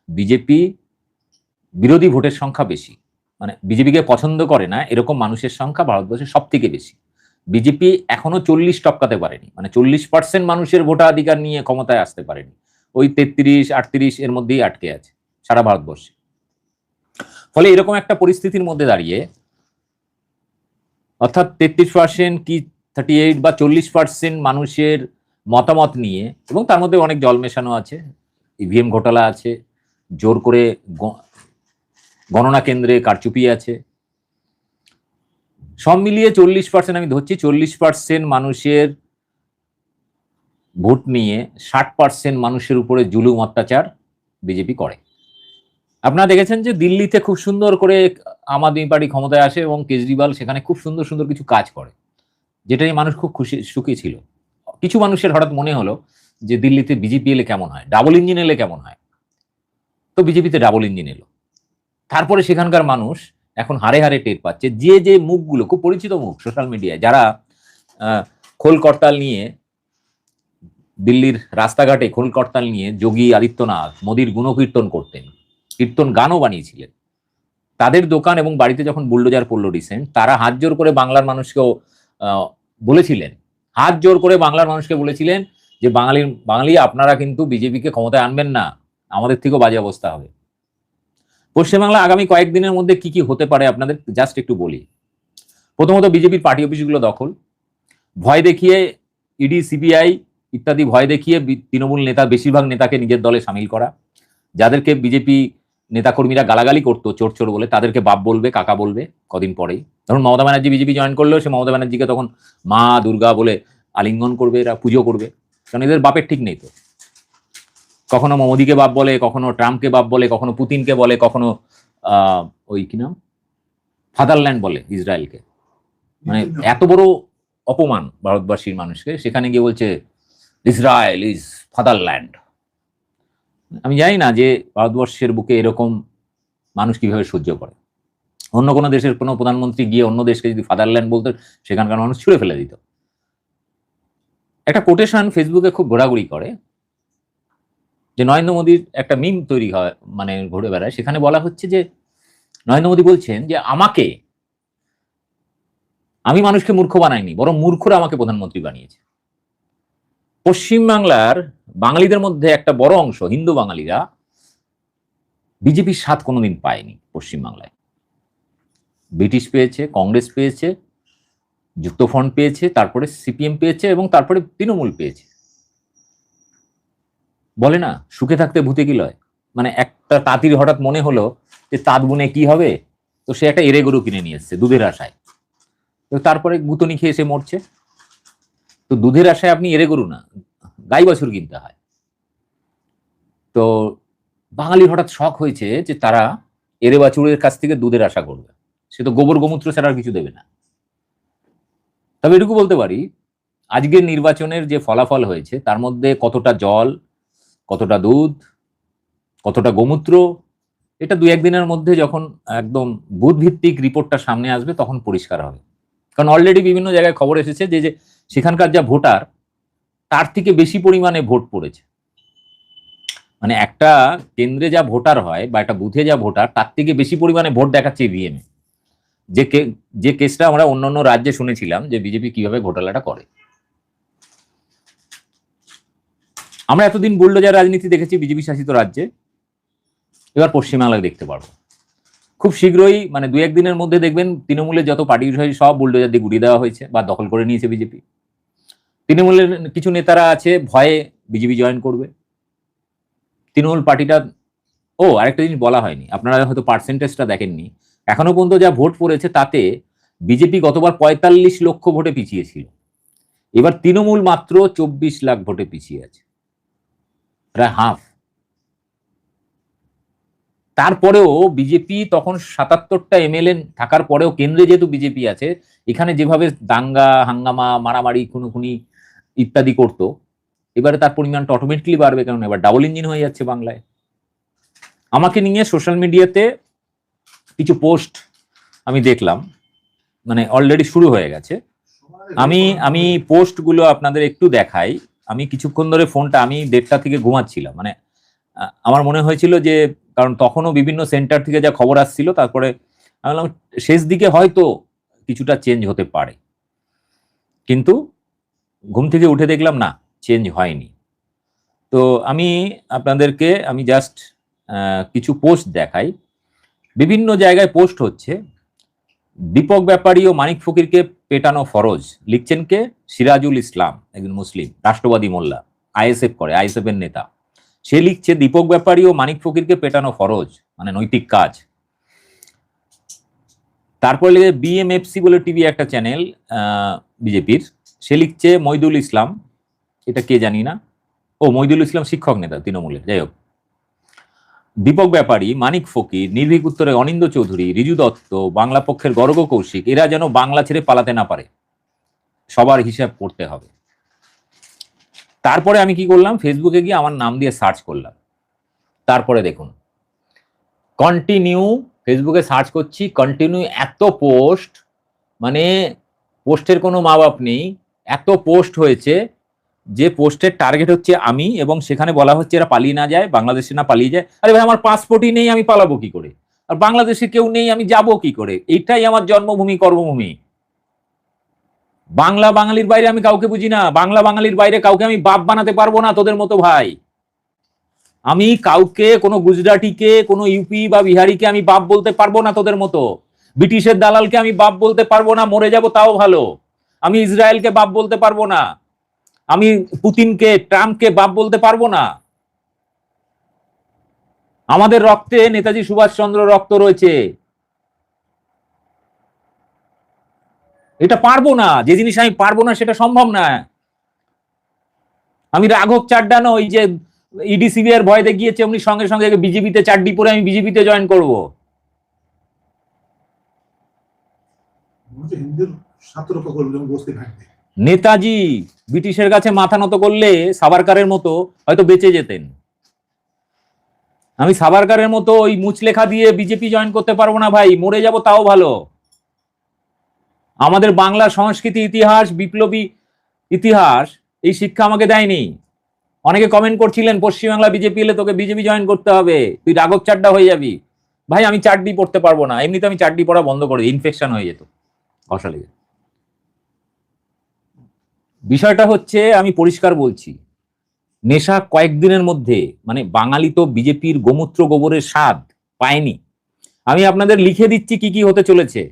BJP বিরোধী ভোটের সংখ্যা বেশি, মানে বিজেপিকে পছন্দ করে না এরকম মানুষের সংখ্যা ভারতবর্ষে সব থেকে বেশি। বিজেপি এখনো 40 টপকাতে পারেনি, মানে 40% মানুষের ভোটাধিকার নিয়ে ক্ষমতায় আসতে পারেনি, ওই 33-38 এর মধ্যেই আটকে আছে সারা ভারতবর্ষে। ফলে এরকম একটা পরিস্থিতির মধ্যে দাঁড়িয়ে, অর্থাৎ 33% কি 38 বা 40% মানুষের মতামত নিয়ে, এবং তার মধ্যে অনেক জল মেশানো আছে, ইভিএম ঘোটালা আছে, জোর করে গণনা কেন্দ্রে কারচুপি আছে, সব মিলিয়ে 40%, আমি ধরছি 40% মানুষের ভোট নিয়ে 60% মানুষের উপরে জুলুম অত্যাচার বিজেপি করে। আপনারা দেখেছেন যে দিল্লিতে খুব সুন্দর করে আম আদমি পার্টি ক্ষমতায় আসে এবং কেজরিওয়াল সেখানে খুব সুন্দর সুন্দর কিছু কাজ করে, যেটাই মানুষ খুব সুখী ছিল। কিছু মানুষের হঠাৎ মনে হলো যে দিল্লিতে বিজেপি এলে কেমন হয়, ডাবল ইঞ্জিন এলে কেমন হয়, তো বিজেপিতে ডাবল ইঞ্জিন এলো। তারপরে সেখানকার মানুষ এখন হারে হারে টের পাচ্ছে যে যে মুখগুলো খুব পরিচিত মুখ সোশ্যাল মিডিয়ায়, যারা খোল করতাল নিয়ে দিল্লির রাস্তাঘাটে খোল করতাল নিয়ে যোগী আদিত্যনাথ মোদির গুণকীর্তন করতেন, কীর্তন গানও বানিয়েছিলেন, তাদের দোকান এবং বাড়িতে যখন বুলডোজার পড়লো রিসেন্ট, তারা হাত জোর করে বাংলার মানুষকেও বলেছিলেন, হাত জোর করে বাংলার মানুষকে বলেছিলেন যে বাঙালি আপনারা কিন্তু বিজেপিকে ক্ষমতায় আনবেন না, আমাদের থেকেও বাজে অবস্থা হবে। পশ্চিমবাংলা আগামী কয়েকদিনের মধ্যে কি কি হতে পারে আপনাদের জাস্ট একটু বলি। প্রথমত, বিজেপির পার্টি অফিসগুলো দখল, ভয় দেখিয়ে ইডি সিবিআই ইত্যাদি ভয় দেখিয়ে তৃণমূল নেতা বেশিরভাগ নেতাকে নিজের দলে সামিল করা, যাদেরকে বিজেপি নেতাকর্মীরা গালাগালি করতো চোর চোর বলে, তাদেরকে বাপ বলবে, কাকা বলবে কদিন পরেই। ধরুন মমতা ব্যানার্জি বিজেপি জয়েন করলেও সে মমতা ব্যানার্জিকে তখন মা দুর্গা বলে আলিঙ্গন করবে, এরা পুজো করবে, কারণ এদের বাপের ঠিক নেই তো। কখনো মোদিকে বাপ বলে, কখনো ট্রাম্পকে বাপ বলে, কখনো পুতিনকে বলে, কখনো ওই কি নাম ফাদারল্যান্ড বলে ইসরায়েলকে। মানে এত বড় অপমান ভারতবাসীর মানুষকে, সেখানে গিয়ে বলছে ইসরায়েল ইজ ফাদারল্যান্ড। আমি জানি না যে ভারতবর্ষের বুকে এরকম মানুষ কিভাবে সহ্য করে। অন্য কোনো দেশের কোনো প্রধানমন্ত্রী গিয়ে অন্য দেশকে যদি ফাদারল্যান্ড বলতো, সেখানকার মানুষ ছুঁড়ে ফেলে দিত। একটা কোটেশন ফেসবুকে খুব ঘোরাঘুরি করে, যে নরেন্দ্র মোদীর একটা মিম তৈরি হয়, মানে ঘুরে বেড়ায়, সেখানে বলা হচ্ছে যে নরেন্দ্র মোদী বলছেন যে আমি মানুষকে মূর্খ বানাইনি, বরং মূর্খরা আমাকে প্রধানমন্ত্রী বানিয়েছে। পশ্চিমবাংলার বাঙালিদের মধ্যে একটা বড় অংশ হিন্দু বাঙালিরা বিজেপির স্বাদ কোনোদিন পায়নি। পশ্চিমবাংলায় ব্রিটিশ পেয়েছে, কংগ্রেস পেয়েছে, যুক্তফ্রন্ট পেয়েছে, তারপরে সিপিএম পেয়েছে, এবং তারপরে তৃণমূল পেয়েছে। বলে না সুখে থাকতে ভূতে কি লয়, মানে একটা তাঁতির হঠাৎ মনে হলো যে তাঁত বুনে কি হবে, তো সে একটা এড়ে গরু কিনে নিয়ে এসছে দুধের আশায়, তো তারপরে গুতনি খেয়ে এসে মরছে। তো দুধের আশায় আপনি এড়ে গরু না, গাই বাছুর কিনতে হয়। তো বাঙালি হঠাৎ শখ হয়েছে যে তারা এড়ে বাছুরের কাছ থেকে দুধের আশা করবে, সে তো গোবর গোমূত্র ছাড়া আর কিছু দেবে না। তবে এটুকু বলতে পারি, আজকের নির্বাচনের যে ফলাফল হয়েছে তার মধ্যে কতটা জল, কতটা দুধ, কতটা গোমূত্র, এটা 2-1 দিনের মধ্যে যখন একদম বুথ ভিত্তিক রিপোর্টটা সামনে আসবে তখন পরিষ্কার হবে। কারণ অলরেডি বিভিন্ন জায়গায় খবর এসেছে যে সেখানকার যা ভোটার তার থেকে বেশি পরিমাণে ভোট পড়েছে। মানে একটা কেন্দ্রে যা ভোটার হয় বা একটা বুথে যা ভোটার, তার থেকে বেশি পরিমাণে ভোট দেখাচ্ছে ইভিএমে। যে কেসটা আমরা অন্যান্য রাজ্যে শুনেছিলাম যে বিজেপি কিভাবে ঘোটালাটা করে। আমরা এতদিন বুলডোজার রাজনীতি দেখেছি বিজেপি শাসিত রাজ্যে, এবার পশ্চিমবাংলায় দেখতে পারবো খুব শীঘ্রই। মানে 2-1 দিনের মধ্যে দেখবেন তৃণমূলের যত পার্টি সব বুলডোজার দিয়ে গুড়িয়ে দেওয়া হয়েছে বা দখল করে নিয়েছে বিজেপি। তৃণমূলের কিছু নেতারা আছে ভয়ে বিজেপি জয়েন করবে। তৃণমূল পার্টিটা, আরেকটা জিনিস বলা হয়নি, আপনারা হয়তো পার্সেন্টেজটা দেখেননি, এখনো পর্যন্ত যা ভোট পড়েছে তাতে বিজেপি গতবার 45 লক্ষ ভোটে পিছিয়ে ছিল, এবার তৃণমূল মাত্র 24 লাখ ভোটে পিছিয়ে আছে, প্রায় হাফ। তারপরেও বিজেপি তখন 77টা এমএলএ থাকার পরেও কেন্দ্রে যেহেতু বিজেপি আছে, এখানে যেভাবে দাঙ্গা হাঙ্গামা মারামারি খুনোখুনি ইত্যাদি করতো, এবারে তার পরিমাণটা অটোমেটিকলি বাড়বে, কারণ এবার ডাবল ইঞ্জিন হয়ে যাচ্ছে বাংলায়। আমাকে নিয়ে সোশ্যাল মিডিয়াতে কিছু পোস্ট আমি দেখলাম, মানে অলরেডি শুরু হয়ে গেছে। আমি পোস্টগুলো আপনাদের একটু দেখাই। আমি কিছুক্ষণ ধরে ফোনটা, আমি 1:30 থেকে ঘুমাচ্ছিলাম, মানে আমার মনে হয়েছিল যে, কারণ তখনও বিভিন্ন সেন্টার থেকে যা খবর আসছিল, তারপরে আমি বললাম শেষ দিকে হয়তো কিছুটা চেঞ্জ হতে পারে, কিন্তু ঘুম থেকে উঠে দেখলাম না, চেঞ্জ হয়নি। তো আপনাদেরকে আমি জাস্ট কিছু পোস্ট দেখাই। বিভিন্ন জায়গায় পোস্ট হচ্ছে, দীপক ব্যাপারী ও মানিক ফকিরকে পেটানো ফরজ। লিখছেন কে? সিরাজুল ইসলাম, একজন মুসলিম রাষ্ট্রবাদী মোল্লা, আইএসএফ করে, আইএসএফ এর নেতা। সে লিখছে দীপক ব্যাপারী ও মানিক ফকিরকে পেটানো ফরজ, মানে নৈতিক কাজ। তারপর লিখে বিএমএফসি বলে টিভি একটা চ্যানেল বিজেপির, সে লিখছে মইদুল ইসলাম, এটা কে জানি না, ও মইদুল ইসলাম শিক্ষক নেতা তৃণমূলের, যাই হোক। দীপক ব্যাপারী, মানিক ফকির, নির্ভীক উত্তরে অনিন্দ চৌধুরী, রিজু দত্ত, বাংলা পক্ষের গর্গ কৌশিক, এরা যেন বাংলা ছেড়ে পালাতে না পারে, সবার হিসাব করতে হবে। তারপরে আমি কি করলাম, ফেসবুকে গিয়ে আমার নাম দিয়ে সার্চ করলাম। তারপরে দেখুন, কন্টিনিউ, ফেসবুকে সার্চ করছি, কন্টিনিউ এত পোস্ট, মানে পোস্টের কোনো মা বাপ নেই, এত পোস্ট হয়েছে যে পোস্টের টার্গেট হচ্ছে আমি, এবং সেখানে বলা হচ্ছে এরা পালিয়ে না যায়, বাংলাদেশে না পালিয়ে যায়। আরে ভাই, আমার পাসপোর্টই নেই, আমি পালাবো কি করে? আর বাংলাদেশে কেউ নেই, আমি যাব কি করে? এইটাই আমার জন্মভূমি, কর্মভূমি। বাংলা বাঙালির বাইরে আমি কাউকে বুঝি না, বাংলা বাঙালির বাইরে কাউকে আমি বাপ বানাতে পারবো না তোদের মতো ভাই। আমি কাউকে, কোনো গুজরাটিকে, কোনো ইউপি বা বিহারিকে আমি বাপ বলতে পারবো না তোদের মতো। ব্রিটিশের দালালকে আমি বাপ বলতে পারবো না, মরে যাব তাও ভালো। আমি ইসরায়েলকে বাপ বলতে পারবো না, আমি পুতিনকে, ট্রাম্পকে বাপ বলতে পারবো না। আমাদের রক্তে নেতাজি সুভাষচন্দ্র রক্ত রয়েছে, এটা পারবো না। যে জিনিস আমি পারবো না সেটা সম্ভব না। আমি রাঘব চাড্ডা নই যে ইডিসিবি এর ভয় দেখিয়েছে উনি সঙ্গে সঙ্গে বিজেপিতে চাড্ডি পরে আমি বিজেপিতে জয়েন করব। নেতাজি ব্রিটিশের কাছে মাথা নত করলে সাভারকারের মতো হয়তো বেঁচে যেতেন। আমি সাভারকারের মতো ওই মুচলেখা দিয়ে বিজেপি জয়েন করতে পারবো না ভাই, মরে যাব তাও ভালো। আমাদের বাংলা সংস্কৃতি, ইতিহাস, বিপ্লবী ইতিহাস, এই শিক্ষা আমাকে দেয়নি। অনেকে কমেন্ট করছিলেন পশ্চিমবাংলা বিজেপি এলে তোকে বিজেপি জয়েন করতে হবে, তুই রাঘব চাড্ডা হয়ে যাবি। ভাই, আমি চাড্ডি পড়তে পারবো না, এমনিতে আমি চাড্ডি পড়া বন্ধ করে, ইনফেকশন হয়ে যেত, ঘষা লেগে। বিষয়টা হচ্ছে, আমি পরিষ্কার বলছি, নেশা কয়েকদিনের মধ্যে, মানে বাঙালি তো বিজেপির গোমূত্র গোবরের স্বাদ পায়নি। আমি আপনাদের লিখে দিচ্ছি কি কি হতে চলেছে।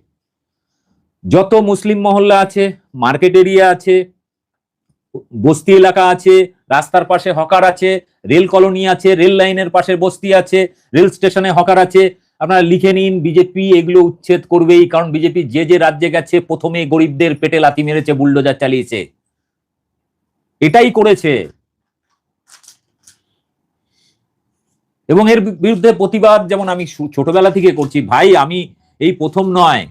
যত মুসলিম মহল্লা আছে, মার্কেট এরিয়া আছে, বস্তি এলাকা আছে, রাস্তার পাশে হকার আছে, রেল কলোনি আছে, রেল লাইনের পাশে বস্তি আছে, রেল স্টেশনে হকার আছে, আপনারা লিখে নিন। বিজেপি এগুলো উচ্ছেদ করবেই, কারণ বিজেপি যে যে রাজ্যে গেছে প্রথমে গরিবদের পেটে লাথি মেরেছে, বুলডোজার চালিয়েছে, এটাই করেছে। এবং এর বিরুদ্ধে প্রতিবাদ যেমন আমি ছোটবেলা থেকে করছি ভাই, আমি এই প্রথম নয়।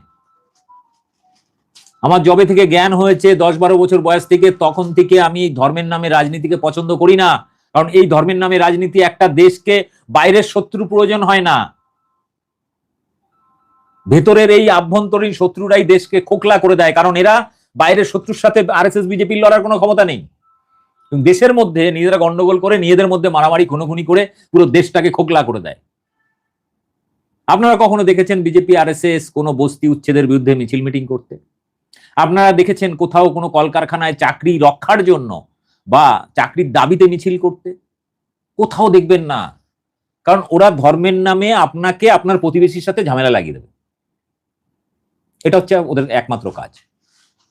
আমার জবে থেকে জ্ঞান হয়েছে 10-12 বছর বয়স থেকে, তখন থেকে আমি ধর্মের নামে রাজনীতিকে পছন্দ করি না। কারণ এই ধর্মের নামে রাজনীতি একটা দেশকে, বাইরের শত্রু প্রয়োজন হয় না, ভেতরের এই আভ্যন্তরীণ শত্রুরাই দেশকে খোকলা করে দেয়। কারণ এরা বাইরের শত্রুর সাথে আরএসএস বিজেপির লড়ার কোনো ক্ষমতা নেই। দেশের মধ্যে নিজেরা গন্ডগোল করে, নিজেদের মধ্যে মারামারি খুনোখুনি করে পুরো দেশটাকে খোকলা করে দেয়। আপনারা কখনো দেখেছেন বিজেপি আরএসএস কোনো বস্তি উচ্ছেদের বিরুদ্ধে মিছিল মিটিং করতে? আপনারা দেখেছেন কোথাও কোনো কলকারখানায় চাকরি রক্ষার জন্য বা চাকরির দাবিতে মিছিল করতে? কোথাও দেখবেন না। কারণ ওরা ধর্মের নামে আপনাকে আপনার প্রতিবেশীর সাথে ঝামেলা লাগিয়ে দেবে, এটা হচ্ছে ওদের একমাত্র কাজ।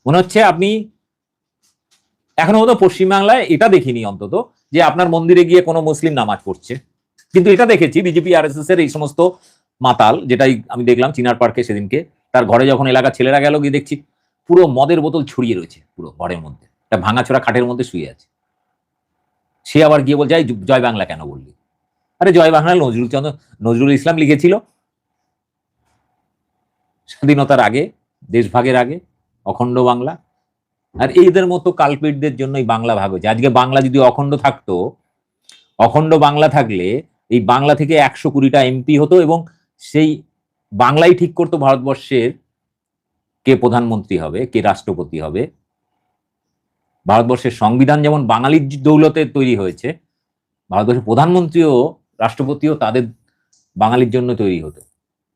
মনে হচ্ছে আপনি এখনো মতো পশ্চিমবাংলায় এটা দেখিনি অন্তত যে আপনার মন্দিরে গিয়ে কোনো মুসলিম নামাজ পড়ছে, কিন্তু এটা দেখেছি বিজেপি আরএসএস এর এই সমস্ত মাতাল, যেটাই আমি দেখলাম চিনার পার্কে সেদিনকে, তার ঘরে যখন এলাকার ছেলেরা গেল, গিয়ে দেখছি পুরো মদের বোতল ছড়িয়ে রয়েছে পুরো ঘরের মধ্যে, একটা ভাঙাচোরা খাটের মধ্যে শুয়ে আছে। সে আবার গিয়ে বলছে জয় বাংলা কেন বললি? আরে জয় বাংলা নজরুল ইসলাম লিখেছিল স্বাধীনতার আগে, দেশভাগের আগে, অখণ্ড বাংলা। আর এইদের মতো কালপিটদের জন্যই বাংলা ভাগ হয়েছে। আজকে বাংলা যদি অখণ্ড থাকতো, অখণ্ড বাংলা থাকলে এই বাংলা থেকে 120টা এমপি হতো, এবং সেই বাংলাই ঠিক করতো ভারতবর্ষের কে প্রধানমন্ত্রী হবে, কে রাষ্ট্রপতি হবে। ভারতবর্ষের সংবিধান যেমন বাঙালির দৌলতে তৈরি হয়েছে, ভারতবর্ষের প্রধানমন্ত্রীও রাষ্ট্রপতিও তাদের বাঙালির জন্য তৈরি হতো।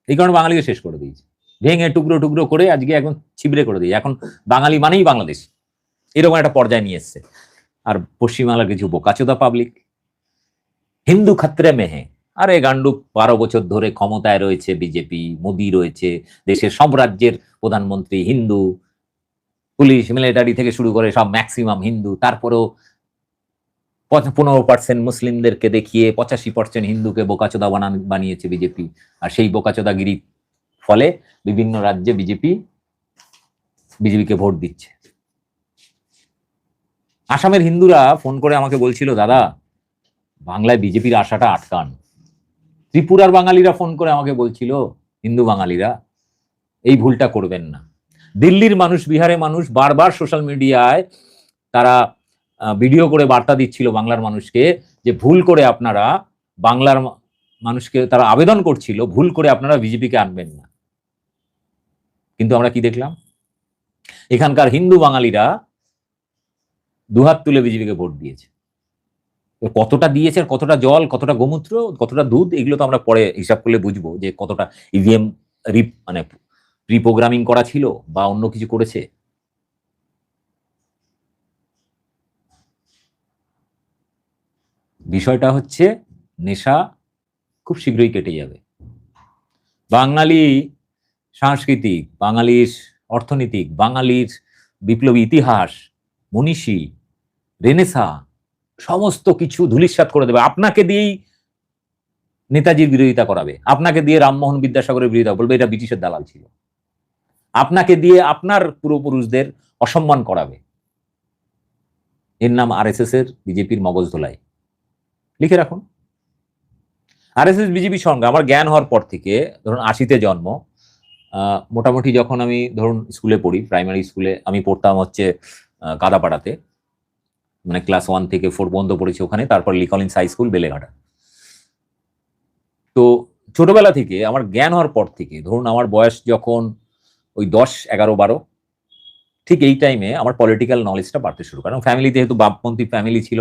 এই কারণে বাঙালিকে শেষ করে দিয়েছে, ভেঙে টুকরো টুকরো করে আজকে এখন ছিবড়ে করে দিয়েছে। এখন বাঙালি মানেই বাংলাদেশ, এরকম একটা পর্যায়ে নিয়ে এসছে। আর পশ্চিমবাংলার কিছু বোকাচোদা পাবলিক হিন্দু খাত্রে মেহে, আরে গান্ডু 12 বছর ধরে ক্ষমতায় রয়েছে বিজেপি, মোদি রয়েছে, দেশের সব রাজ্যের প্রধানমন্ত্রী হিন্দু, পুলিশ মিলিটারি থেকে শুরু করে সব ম্যাক্সিমাম হিন্দু, তারপরেও 15% মুসলিমদেরকে দেখিয়ে 85% হিন্দুকে বোকাচোদা বানিয়েছে বিজেপি। আর সেই বোকাচোদাগিরির ফলে বিভিন্ন রাজ্যে বিজেপিকে ভোট দিচ্ছে। আসামের হিন্দুরা ফোন করে আমাকে বলছিল, দাদা বাংলায় বিজেপির আশাটা আটকান। ত্রিপুরার বাঙালিরা ফোন করে আমাকে বলছিল, হিন্দু বাঙালিরা এই ভুলটা করবেন না। দিল্লির মানুষ, বিহারের মানুষ বারবার সোশ্যাল মিডিয়ায় তারা ভিডিও করে বার্তা দিচ্ছিল বাংলার মানুষকে যে ভুল করে আপনারা বাংলার মানুষকে, তারা আবেদন করছিল ভুল করে আপনারা বিজেপিকে আনবেন না। কিন্তু আমরা কি দেখলাম, এখানকার হিন্দু বাঙালিরা দুহাত তুলে বিজেপিকে ভোট দিয়েছে। কতটা দিয়েছে, কতটা জল, কতটা গোমূত্র, কতটা দুধ, এগুলো তো আমরা পরে হিসাব করলে বুঝবো যে কতটা ইভিএম মানে রিপ্রোগ্রামিং করা ছিল বা অন্য কিছু করেছে। বিষয়টা হচ্ছে নেশা খুব শীঘ্রই কেটে যাবে। বাঙালি সাংস্কৃতিক, বাঙালির অর্থনীতিক, বাঙালির বিপ্লবী ইতিহাস, মনীষী, রেনেসা, সমস্ত কিছু ধূলিসাৎ করে দেবে। আপনাকে দিয়েই নেতাজির বিরোধিতা করাবে, আপনাকে দিয়ে রামমোহন বিদ্যাসাগরের বিরোধিতা বলবে এটা ব্রিটিশের দালাল ছিল, আপনাকে দিয়ে আপনার পূর্বপুরুষদের অসম্মান করাবে। এর নাম আরএসএস এর বিজেপির মগজ ধোলাই। লিখে রাখুন, আরএসএস বিজেপির সঙ্গে আমার জ্ঞান হওয়ার পর থেকে, ধরুন 80-তে জন্ম, মোটামুটি যখন আমি ধরুন স্কুলে পড়ি, প্রাইমারি স্কুলে আমি পড়তাম হচ্ছে কাদাপাড়াতে, মানে ক্লাস 1 থেকে 4 পর্যন্ত পড়েছি ওখানে, তারপর লিকলিন্স হাই স্কুল বেলেঘাটা। তো ছোটবেলা থেকে আমার জ্ঞান হওয়ার পর থেকে, ধরুন আমার বয়স যখন ওই 10, 11, 12, ঠিক এই টাইমে আমার পলিটিক্যাল নলেজটা বাড়তে শুরু করে। কারণ ফ্যামিলিতে যেহেতু বামপন্থী ফ্যামিলি ছিল,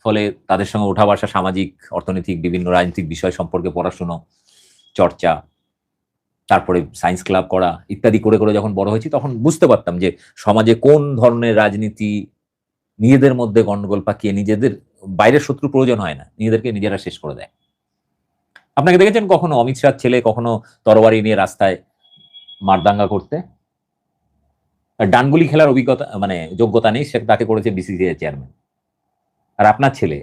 ফলে তাদের সঙ্গে ওঠা বসা, সামাজিক অর্থনৈতিক বিভিন্ন রাজনৈতিক বিষয় সম্পর্কে পড়াশুনো, চর্চা, তারপরে সায়েন্স ক্লাব করা ইত্যাদি করে করে যখন বড় হয়েছি, তখন বুঝতে পারতাম যে সমাজে কোন ধরনের রাজনীতি নিজেদের মধ্যে গন্ডগোল পাকিয়ে নিজেদের, বাইরের শত্রু প্রয়োজন হয় না, নিজেদেরকে নিজেরা শেষ করে দেয়। আপনাকে দেখেছেন কখনো অমিত শাহ ছেলে কখনো তরবারি নিয়ে রাস্তায় মারদাঙ্গা করতে? ডানগুলি খেলার অভিজ্ঞতা মানে যোগ্যতা নেই, সে তাকে করেছে বিসিসিআই চেয়ারম্যান। আর আপনার ছেলে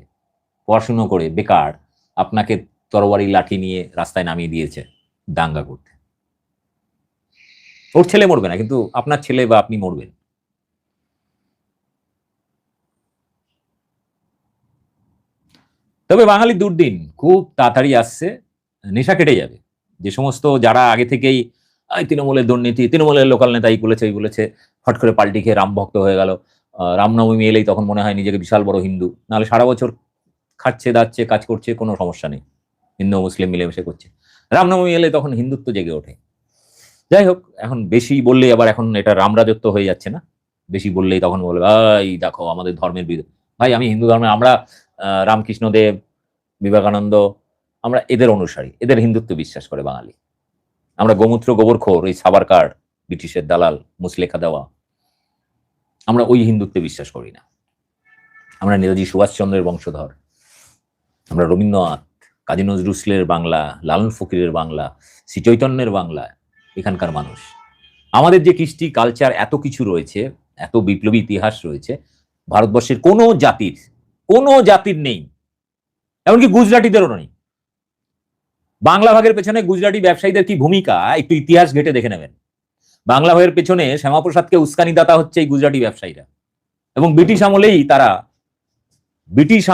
পড়াশুনো করে বেকার, আপনাকে তরবারি লাঠি নিয়ে রাস্তায় নামিয়ে দিয়েছে দাঙ্গা করতে। ওর ছেলে মরবে না, কিন্তু আপনার ছেলে বা আপনি মরবেন। তবে বাঙালি দুর্দিন খুব তাড়াতাড়ি আসছে, নেশা কেটে যাবে। যে সমস্ত যারা আগে থেকেই তৃণমূলের দুর্নীতি, তৃণমূলের লোকাল নেতা এই বলেছে, এই বলেছে, হট করে পাল্টি খেয়ে রাম ভক্ত হয়ে গেল। রামনবমী এলেই তখন মনে হয় নিজেকে বিশাল বড় হিন্দু, নাহলে সারা বছর খাচ্ছে দাচ্ছে কাজ করছে, কোনো সমস্যা নেই, হিন্দু মুসলিম মিলেমিশে করছে। রামনবমী এলে তখন হিন্দুত্ব জেগে ওঠে। যাই হোক, এখন বেশি বললেই আবার এখন এটা রামরাজত্ব হয়ে যাচ্ছে না, বেশি বললেই তখন বলবে ভাই দেখো আমাদের ধর্মের বিরুদ্ধে। ভাই আমি হিন্দু ধর্মে, আমরা রামকৃষ্ণদেব, বিবেকানন্দ, আমরা এদের অনুসারী, এদের হিন্দুত্ব বিশ্বাস করে বাঙালি। আমরা গোমূত্র গোবরখোর, ওই সাবারকার ব্রিটিশের দালাল মুসলেখা দেওয়া, আমরা ওই হিন্দুত্বে বিশ্বাস করি না। আমরা নেতাজি সুভাষচন্দ্রের বংশধর, আমরা রবীন্দ্রনাথ, কাজী নজরুল ইসলামের বাংলা, লালন ফকিরের বাংলা, শ্রী চৈতন্যের বাংলা, এখানকার মানুষ। আমাদের যে কৃষ্টি কালচার এত কিছু রয়েছে, এত বিপ্লবী ইতিহাস রয়েছে, ভারতবর্ষের কোনো জাতির নেই, এমনকি গুজরাটিদেরও নেই। বাংলা ভাগের পেছনে গুজরাটি ব্যবসায়ীদের কি ভূমিকা একটু ইতিহাস ঘেটে দেখে নেবেন। বাংলা ভাগের পেছনে শ্যামাপ্রসাদকে উস্কানিদাতা হচ্ছে এই গুজরাটি ব্যবসায়ীরা, এবং ব্রিটিশ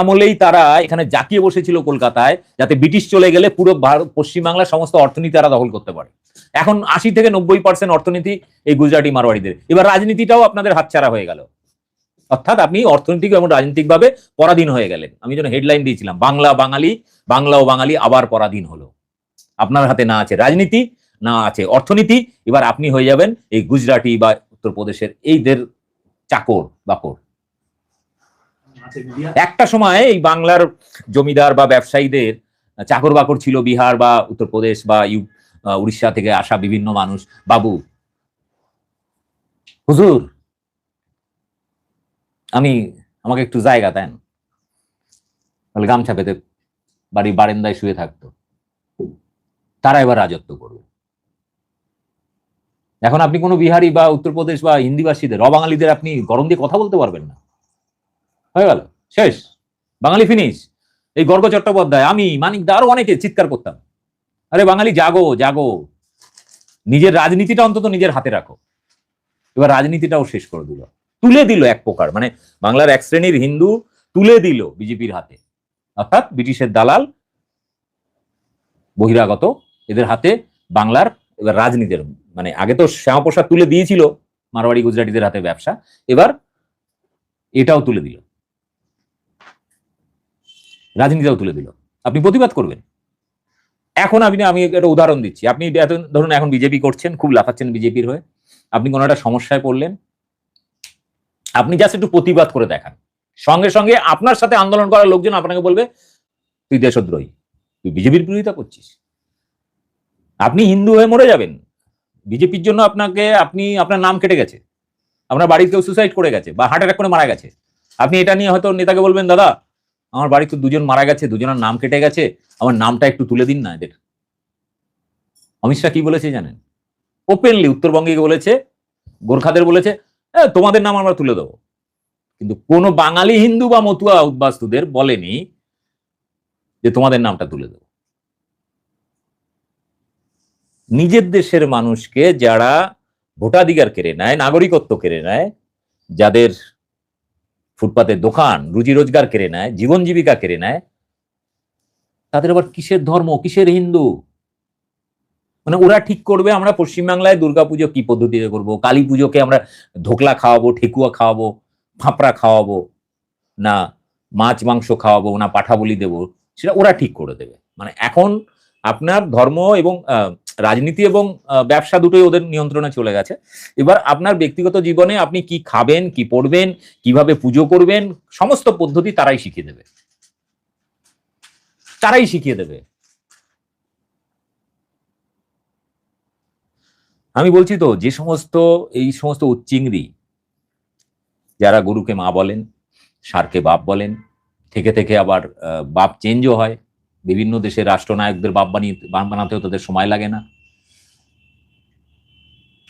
আমলেই তারা এখানে জাকিয়ে বসেছিল কলকাতায়, যাতে ব্রিটিশ চলে গেলে পুরো ভারত, পশ্চিমবাংলার সমস্ত অর্থনীতি তারা দখল করতে পারে। এখন 80 থেকে 90% অর্থনীতি এই গুজরাটি মারোয়াড়িদের। এবার রাজনীতিটাও আপনাদের হাতছাড়া হয়ে গেল, অর্থাৎ আপনি অর্থনৈতিক এবং রাজনৈতিকভাবে পরাধীন হয়ে গেলেন। আমি যেন হেডলাইন দিয়েছিলাম, বাংলা ও বাঙালি আবার পরাধীন হলো। আপনার হাতে না আছে রাজনীতি, না আছে অর্থনীতি, এবার আপনি হয়ে যাবেন এই গুজরাটি বা উত্তরপ্রদেশের এইদের চাকর বাকর। একটা সময় এই বাংলার জমিদার বা ব্যবসায়ীদের চাকর বাকর ছিল বিহার বা উত্তরপ্রদেশ বা উড়িষ্যা থেকে আসা বিভিন্ন মানুষ, বাবু হুজুর আমাকে একটু জায়গা দেন, তাহলে গামছা পেতে বাড়ির বারান্দায় শুয়ে থাকতো। তারা এবার রাজত্ব করবে। এখন আপনি কোনো বিহারি বা উত্তরপ্রদেশ বা হিন্দিভাষীদের, অবাঙালিদের আপনি গরম দিয়ে কথা বলতে পারবেন না। হয়ে গেল, শেষ, বাঙালি ফিনিশ। এই গর্গ চট্টোপাধ্যায়, আমি, মানিক দা, আরো অনেকে চিৎকার করতাম, আরে বাঙালি জাগো জাগো, নিজের রাজনীতিটা অন্তত নিজের হাতে রাখো। এবার রাজনীতিটাও শেষ করে দিল, তুলে দিল এক প্রকার, মানে বাংলার এক শ্রেণীর হিন্দু তুলে দিল বিজেপির হাতে, অর্থাৎ ব্রিটিশের দালাল বহিরাগত এদের হাতে বাংলার এবার রাজনীতির, মানে আগে তো শ্যামাপ্রসাদ তুলে দিয়েছিল মারওয়াড়ি গুজরাটিদের হাতে ব্যবসা, এবার এটাও তুলে দিল, রাজনীতিটাও তুলে দিল। আপনি প্রতিবাদ করবেন। এখন আমি একটা উদাহরণ দিচ্ছি, আপনি ধরুন এখন বিজেপি করছেন, খুব লাফাচ্ছেন বিজেপির হয়ে, আপনি কোনো একটা সমস্যায় পড়লেন, আপনি জাস্ট একটু প্রতিবাদ করে দেখান, সঙ্গে সঙ্গে আপনার সাথে আন্দোলন করার লোকজন আপনাকে বলবে তুই দেশদ্রোহী, তুই বিজেপির বিরোধিতা করছিস, আপনি হিন্দু হয়ে মরে যাবেন, বিজেপির জন্য আপনার নাম কেটে গেছে, আপনার বাড়ির কেউ সুসাইড করে গেছে বা হার্ট অ্যাটাক করে মারা গেছে, আপনি এটা নিয়ে হয়তো নেতাকে বলবেন, দাদা আমার বাড়িতে তো দুজন মারা গেছে, দুজনের নাম কেটে গেছে, আমার নামটা একটু তুলে দিন না এদের। অমিত শাহ কি বলেছে জানেন? ওপেনলি উত্তরবঙ্গে বলেছে, গোর্খাদের বলেছে তোমাদের নাম আমরা তুলে দেবো, কিন্তু কোন বাঙালি হিন্দু বা মতুয়া উদ্বাস্তুদের বলেনি যে তোমাদের নামটা তুলে দেবো। নিজের দেশের মানুষকে যারা ভোটাধিকার কেড়ে নেয়, নাগরিকত্ব কেড়ে নেয়, যাদের ফুটপাতের দোকান, রুজি রোজগার কেড়ে নেয়, জীবন জীবিকা কেড়ে নেয়, তাদের আবার কিসের ধর্ম, কিসের হিন্দু? মানে ওরা ঠিক করবে আমরা পশ্চিমবাংলায় দুর্গাপুজো কি পদ্ধতিতে করবো, কালী পুজোকে আমরা ধোকলা খাওয়াবো, ঠেকুয়া খাওয়াবো, ফাঁপড়া খাওয়াবো, না মাছ মাংস খাওয়াবো, না পাঠা বলি দেবো, সেটা ওরা ঠিক করে দেবে। মানে এখন আপনার ধর্ম এবং রাজনীতি এবং ব্যবসা দুটোই ওদের নিয়ন্ত্রণে চলে গেছে। এবার আপনার ব্যক্তিগত জীবনে আপনি কি খাবেন, কি পড়বেন, কিভাবে পুজো করবেন, সমস্ত পদ্ধতি তারাই শিখিয়ে দেবে, তারাই শিখিয়ে দেবে। আমি বলছি তো, যে এই সমস্ত উচ্চিংড়ি যারা গরুকে মা বলেন, ষাঁড়কে বাপ বলেন, থেকে থেকে আবার বাপ চেঞ্জও হয়, বিভিন্ন দেশের রাষ্ট্রনায়কদের বাপ বানাতেও তাদের সময় লাগে না।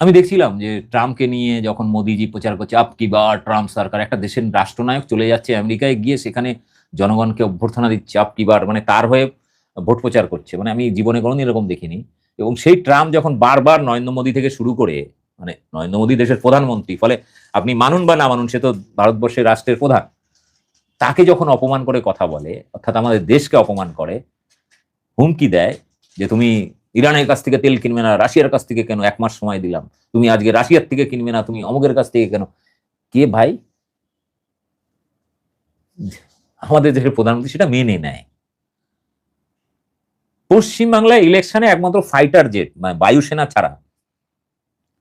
আমি দেখছিলাম যে ট্রাম্পকে নিয়ে যখন মোদিজি প্রচার করছে আপ কি বার ট্রাম্প সরকার, একটা দেশের রাষ্ট্রনায়ক চলে যাচ্ছে আমেরিকায়, গিয়ে সেখানে জনগণকে অভ্যর্থনা দিচ্ছে আপ কি বার, মানে তার হয়ে ভোট প্রচার করছে, মানে আমি জীবনে কোনোদিন এরকম দেখিনি। এবং সেই ট্রাম্প যখন বারবার নরেন্দ্র মোদী থেকে শুরু করে, মানে নরেন্দ্র মোদী দেশের প্রধানমন্ত্রী, ফলে আপনি মানুন বা না মানুন সে তো ভারতবর্ষের রাষ্ট্রের প্রধান, তাকে যখন অপমান করে কথা বলে, অর্থাৎ আমাদের দেশকে অপমান করে, হুমকি দেয় যে তুমি ইরানের কাছ থেকে তেল কিনবে না, রাশিয়ার কাছ থেকে কেন, 1 মাস সময় দিলাম, তুমি আজকে রাশিয়ার থেকে কিনবে না, তুমি অমুকের কাছ থেকে কেন, কে ভাই আমাদের দেশের প্রধানমন্ত্রী সেটা মেনে নেয়? পশ্চিমবাংলায় ইলেকশনে একমাত্র ফাইটার জেট, মানে বায়ুসেনা ছাড়া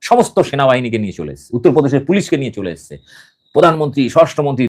সমস্ত সেনাবাহিনীকে নিয়ে চলে এসছে, উত্তরপ্রদেশের পুলিশকে নিয়ে চলে এসছে, প্রধানমন্ত্রী, স্বরাষ্ট্রমন্ত্রী